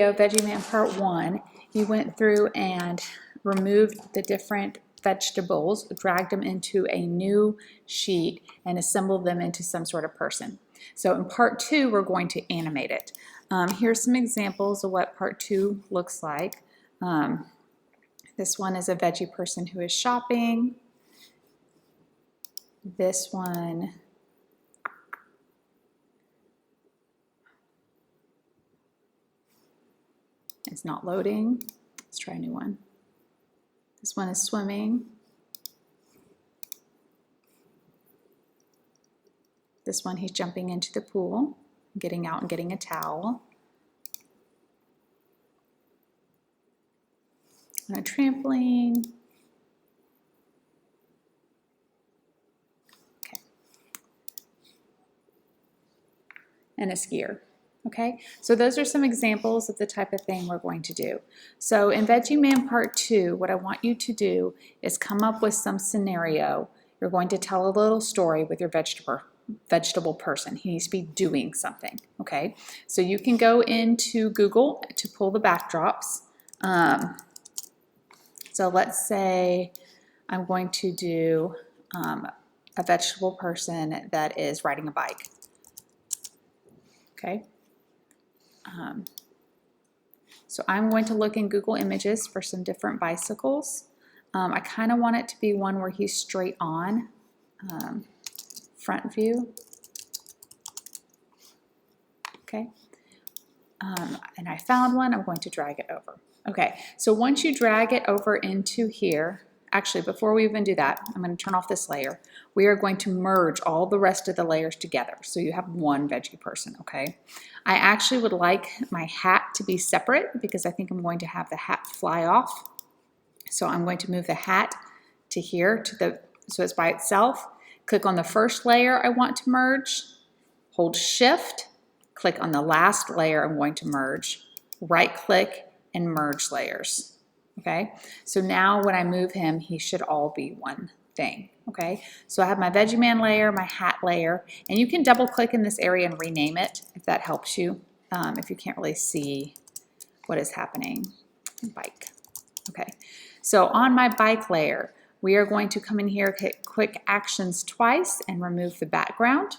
Veggieman Part 1, he went through and removed the different vegetables, dragged them into a new sheet, and assembled them into some sort of person. So in Part 2, we're going to animate it. Here's some examples of what Part 2 looks like. This one is a veggie person who is shopping. This one it's not loading. Let's try a new one. This one is swimming. This one, he's jumping into the pool, getting out and getting a towel. On a trampoline. Okay. And a skier. Okay, so those are some examples of the type of thing we're going to do. So in Veggieman Part 2, what I want you to do is come up with some scenario. You're going to tell a little story with your vegetable person. He needs to be doing something, okay? So you can go into Google to pull the backdrops. So let's say I'm going to do a vegetable person that is riding a bike, okay? So I'm going to look in Google Images for some different bicycles. I kind of want it to be one where he's straight on, front view. Okay. And I found one. I'm going to drag it over. Okay, so once you drag it over into here, actually before we even do that, I'm going to turn off this layer. We are going to merge all the rest of the layers together so you have one veggie person, okay? I actually would like my hat to be separate because I think I'm going to have the hat fly off. So I'm going to move the hat to here, so it's by itself. Click on the first layer I want to merge, hold Shift, click on the last layer I'm going to merge, right click and merge layers. Okay, so now when I move him, he should all be one thing. Okay, so I have my Veggieman layer, my hat layer, and you can double click in this area and rename it if that helps you, if you can't really see what is happening. Bike. Okay, so on my bike layer, we are going to come in here, hit quick actions twice and remove the background.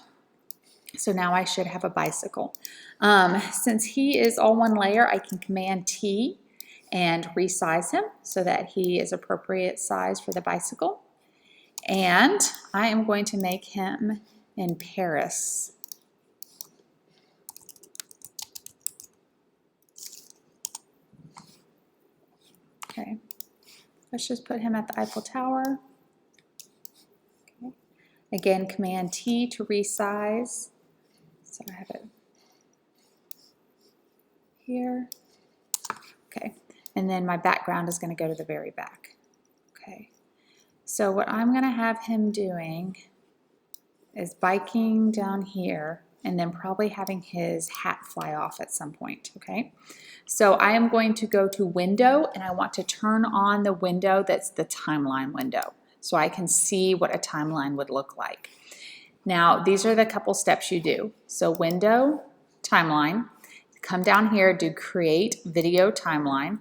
So now I should have a bicycle. Since he is all one layer, I can Command T and resize him so that he is appropriate size for the bicycle. And I am going to make him in Paris. Okay, let's just put him at the Eiffel Tower. Okay. Again, Command T to resize. So I have it here. Okay, and then my background is going to go to the very back. Okay, so what I'm going to have him doing is biking down here and then probably having his hat fly off at some point, okay? So I am going to go to Window and I want to turn on the window that's the timeline window so I can see what a timeline would look like. Now, these are the couple steps you do. So Window, Timeline, come down here, do Create Video Timeline.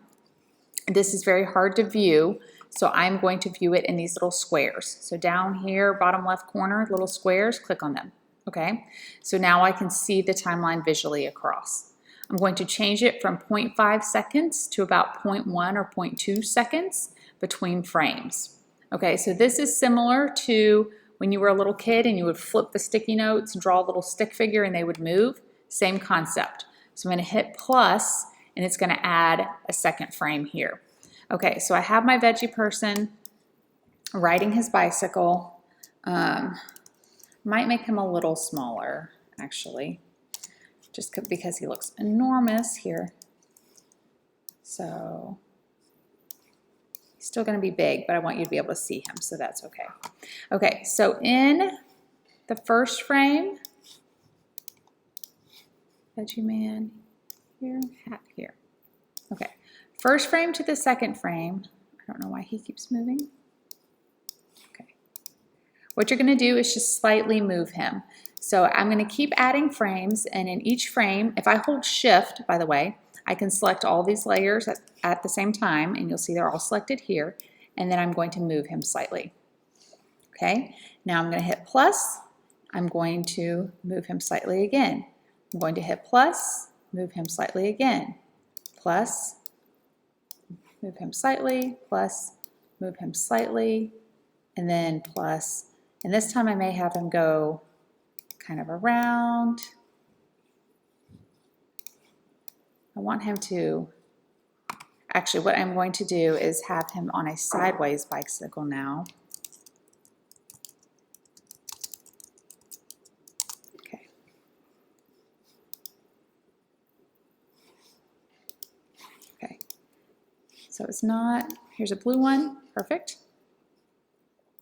This is very hard to view, so I'm going to view it in these little squares. So down here, bottom left corner, little squares, click on them, okay? So now I can see the timeline visually across. I'm going to change it from 0.5 seconds to about 0.1 or 0.2 seconds between frames. Okay, so this is similar to when you were a little kid and you would flip the sticky notes and draw a little stick figure and they would move. Same concept. So I'm going to hit plus and it's going to add a second frame here. Okay, so I have my veggie person riding his bicycle. Might make him a little smaller, actually, just because he looks enormous here. So he's still going to be big, but I want you to be able to see him, so that's okay. Okay, so in the first frame, Veggieman here, hat here. Okay, first frame to the second frame. I don't know why he keeps moving. Okay, what you're going to do is just slightly move him. So I'm going to keep adding frames, and in each frame, if I hold Shift, by the way, I can select all these layers at the same time, and you'll see they're all selected here, and then I'm going to move him slightly. Okay, now I'm going to hit plus. I'm going to move him slightly again. I'm going to hit plus, move him slightly again. Plus, move him slightly, plus, move him slightly, and then plus. And this time I may have him go kind of around. I want him to, actually what I'm going to do is have him on a sideways bicycle now. Okay. Okay. So it's not, here's a blue one, perfect.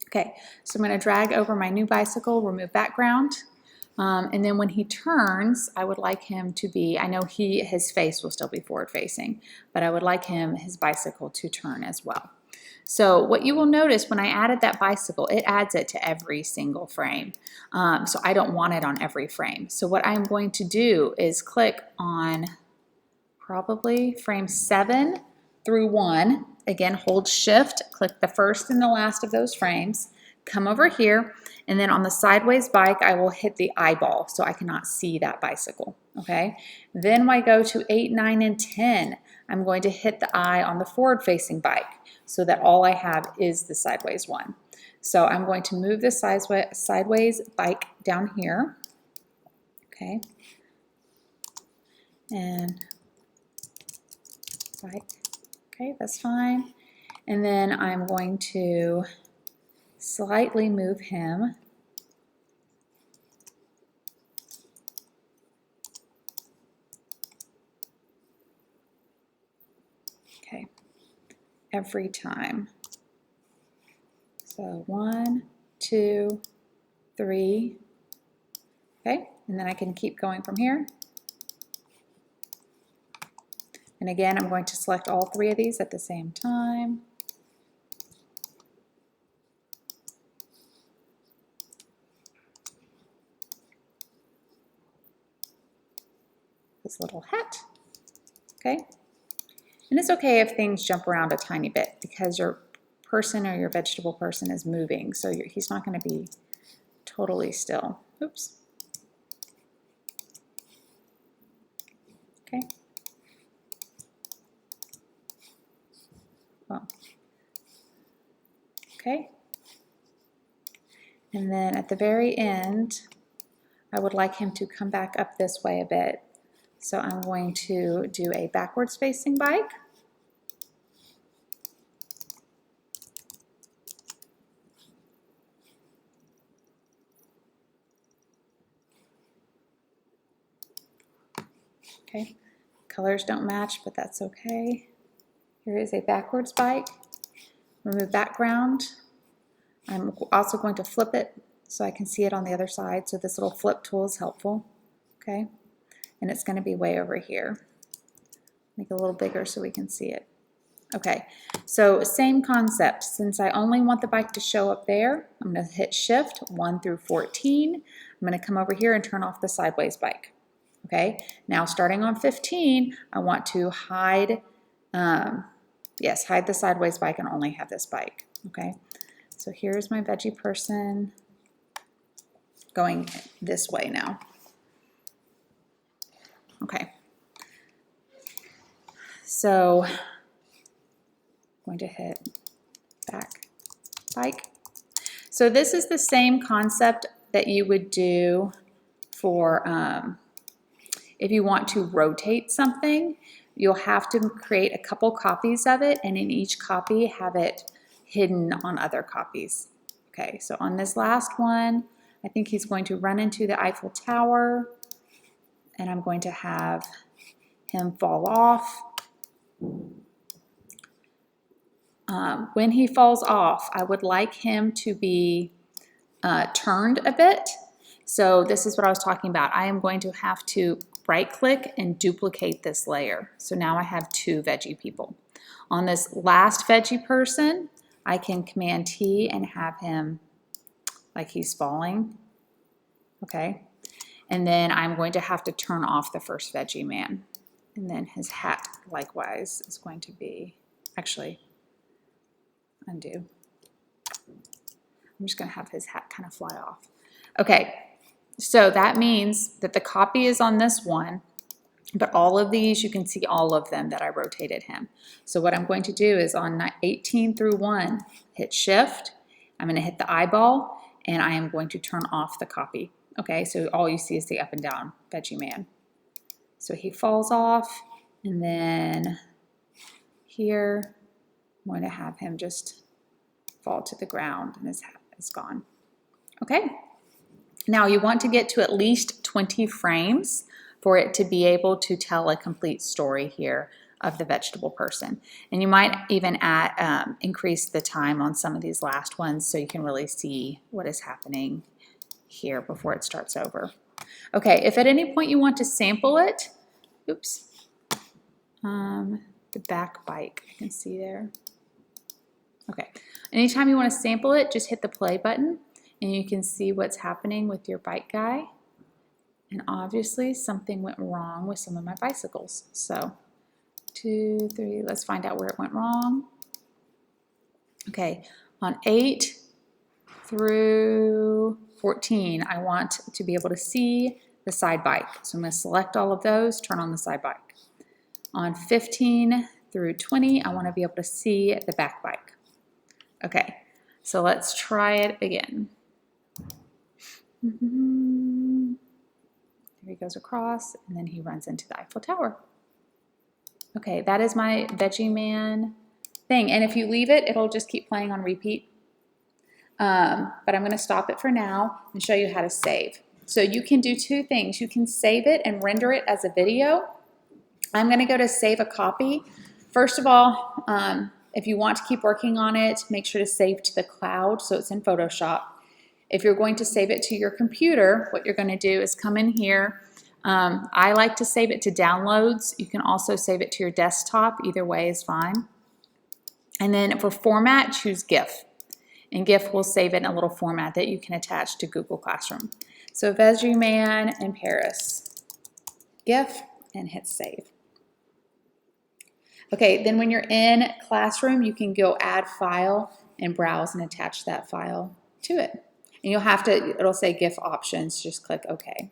Okay, so I'm going to drag over my new bicycle, remove background, and then when he turns, I would like him to be, I know his face will still be forward facing, but I would like his bicycle to turn as well. So what you will notice when I added that bicycle, it adds it to every single frame. So I don't want it on every frame. So what I'm going to do is click on probably frame 7 through 1. Again, hold shift, click the first and the last of those frames, come over here, and then on the sideways bike, I will hit the eyeball so I cannot see that bicycle, okay? Then when I go to 8, 9, and 10, I'm going to hit the eye on the forward-facing bike so that all I have is the sideways one. So I'm going to move the sideways bike down here, okay? And bike. Okay, that's fine. And then I'm going to slightly move him. Okay, every time. So 1, 2, 3. Okay, and then I can keep going from here. And again, I'm going to select all 3 of these at the same time. This little hat, okay? And it's okay if things jump around a tiny bit because your person or your vegetable person is moving, so he's not going to be totally still. Oops. Okay. Well. Okay. And then at the very end, I would like him to come back up this way a bit. So I'm going to do a backwards facing bike. Okay, colors don't match, but that's okay. Here is a backwards bike. Remove background. I'm also going to flip it so I can see it on the other side. So this little flip tool is helpful. Okay, and it's going to be way over here. Make it a little bigger so we can see it. Okay, so same concept. Since I only want the bike to show up there, I'm going to hit shift 1 through 14. I'm going to come over here and turn off the sideways bike. Okay, now starting on 15, I want to hide, hide the sideways bike and only have this bike. Okay, so here's my veggie person going this way now. Okay, so I'm going to hit back bike. So this is the same concept that you would do for if you want to rotate something. You'll have to create a couple copies of it, and in each copy have it hidden on other copies. Okay, so on this last one, I think he's going to run into the Eiffel Tower, and I'm going to have him fall off. When he falls off, I would like him to be turned a bit. So this is what I was talking about. I am going to have to right-click and duplicate this layer. So now I have 2 veggie people. On this last veggie person, I can Command T and have him like he's falling. Okay. And then I'm going to have to turn off the first veggie man. And then his hat likewise is going to be, actually, undo. I'm just going to have his hat kind of fly off. Okay, so that means that the copy is on this one, but all of these, you can see all of them that I rotated him. So what I'm going to do is on 18 through 1, hit Shift. I'm going to hit the eyeball, and I am going to turn off the copy. Okay, so all you see is the up and down Veggieman. So he falls off, and then here, I'm going to have him just fall to the ground, and his hat is gone. Okay, now you want to get to at least 20 frames for it to be able to tell a complete story here of the vegetable person. And you might even increase the time on some of these last ones so you can really see what is happening here before it starts over. Okay, if at any point you want to sample it, oops, the back bike, I can see there. Okay, anytime you want to sample it, just hit the play button and you can see what's happening with your bike guy. And obviously something went wrong with some of my bicycles. So 2, 3, let's find out where it went wrong. Okay, on 8 through 14, I want to be able to see the side bike. So I'm going to select all of those, turn on the side bike. On 15 through 20, I want to be able to see the back bike. Okay, so let's try it again. There he goes across, and then he runs into the Eiffel Tower. Okay, that is my Veggieman thing. And if you leave it, it'll just keep playing on repeat. But I'm going to stop it for now and show you how to save. So you can do two things. You can save it and render it as a video. I'm going to go to save a copy. First of all, if you want to keep working on it, make sure to save to the cloud so it's in Photoshop. If you're going to save it to your computer, what you're going to do is come in here. I like to save it to downloads. You can also save it to your desktop. Either way is fine. And then for format, choose GIF. And GIF will save it in a little format that you can attach to Google Classroom. So Veggieman in Paris, GIF, and hit save. Okay, then when you're in Classroom, you can go add file and browse and attach that file to it. And you'll have to, it'll say GIF options, just click OK.